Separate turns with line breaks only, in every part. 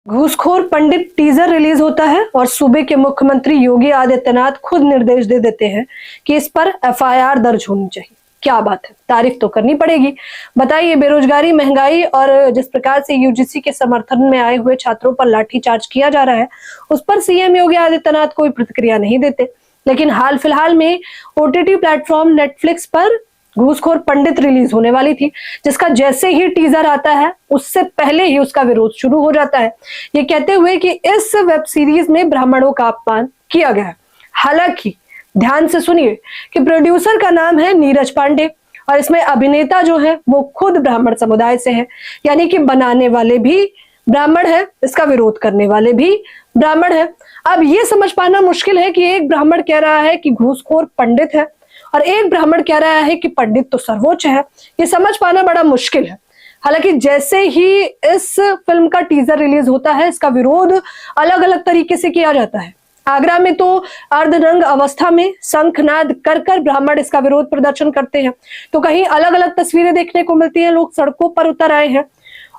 घूसखोर पंडित teaser release होता है और सूबे के मुख्यमंत्री योगी आदित्यनाथ खुद निर्देश दे देते हैं कि इस पर एफआईआर दर्ज होनी चाहिए। क्या बात है, तारीफ तो करनी पड़ेगी। बताइए, बेरोजगारी, महंगाई और जिस प्रकार से यूजीसी के समर्थन में आए हुए छात्रों पर लाठीचार्ज किया जा रहा है, उस पर सीएम योगी आदित्यनाथ कोई प्रतिक्रिया नहीं देते। लेकिन हाल फिलहाल में ओटीटी प्लेटफॉर्म नेटफ्लिक्स पर घूसखोर पंडित रिलीज होने वाली थी, जिसका जैसे ही टीजर आता है उससे पहले ही उसका विरोध शुरू हो जाता है, ये कहते हुए कि इस वेब सीरीज में ब्राह्मणों का अपमान किया गया है। हालांकि ध्यान से सुनिए कि प्रोड्यूसर का नाम है नीरज पांडे और इसमें अभिनेता जो है वो खुद ब्राह्मण समुदाय से है, यानी कि बनाने वाले भी ब्राह्मण है, इसका विरोध करने वाले भी ब्राह्मण है। अब ये समझ पाना मुश्किल है कि एक ब्राह्मण कह रहा है कि घूसखोर पंडित है और एक ब्राह्मण कह रहा है कि पंडित तो सर्वोच्च है। ये समझ पाना बड़ा मुश्किल है। हालांकि जैसे ही इस फिल्म का टीजर रिलीज होता है, इसका विरोध अलग अलग तरीके से किया जाता है। आगरा में तो अर्धनग्न अवस्था में शंखनाद कर कर ब्राह्मण इसका विरोध प्रदर्शन करते हैं, तो कहीं अलग अलग तस्वीरें देखने को मिलती है, लोग सड़कों पर उतर आए हैं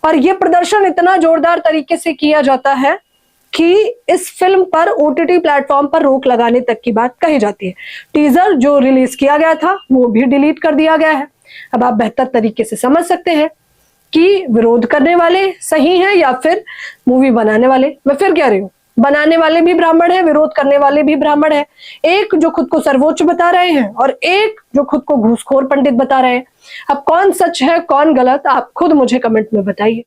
और ये प्रदर्शन इतना जोरदार तरीके से किया जाता है कि इस फिल्म पर ओटीटी प्लेटफॉर्म पर रोक लगाने तक की बात कही जाती है। टीजर जो रिलीज किया गया था वो भी डिलीट कर दिया गया है। अब आप बेहतर तरीके से समझ सकते हैं कि विरोध करने वाले सही हैं या फिर मूवी बनाने वाले। मैं फिर कह रही हूँ, बनाने वाले भी ब्राह्मण है, विरोध करने वाले भी ब्राह्मण है। एक जो खुद को सर्वोच्च बता रहे हैं और एक जो खुद को घूसखोर पंडित बता रहे हैं। अब कौन सच है कौन गलत, आप खुद मुझे कमेंट में बताइए।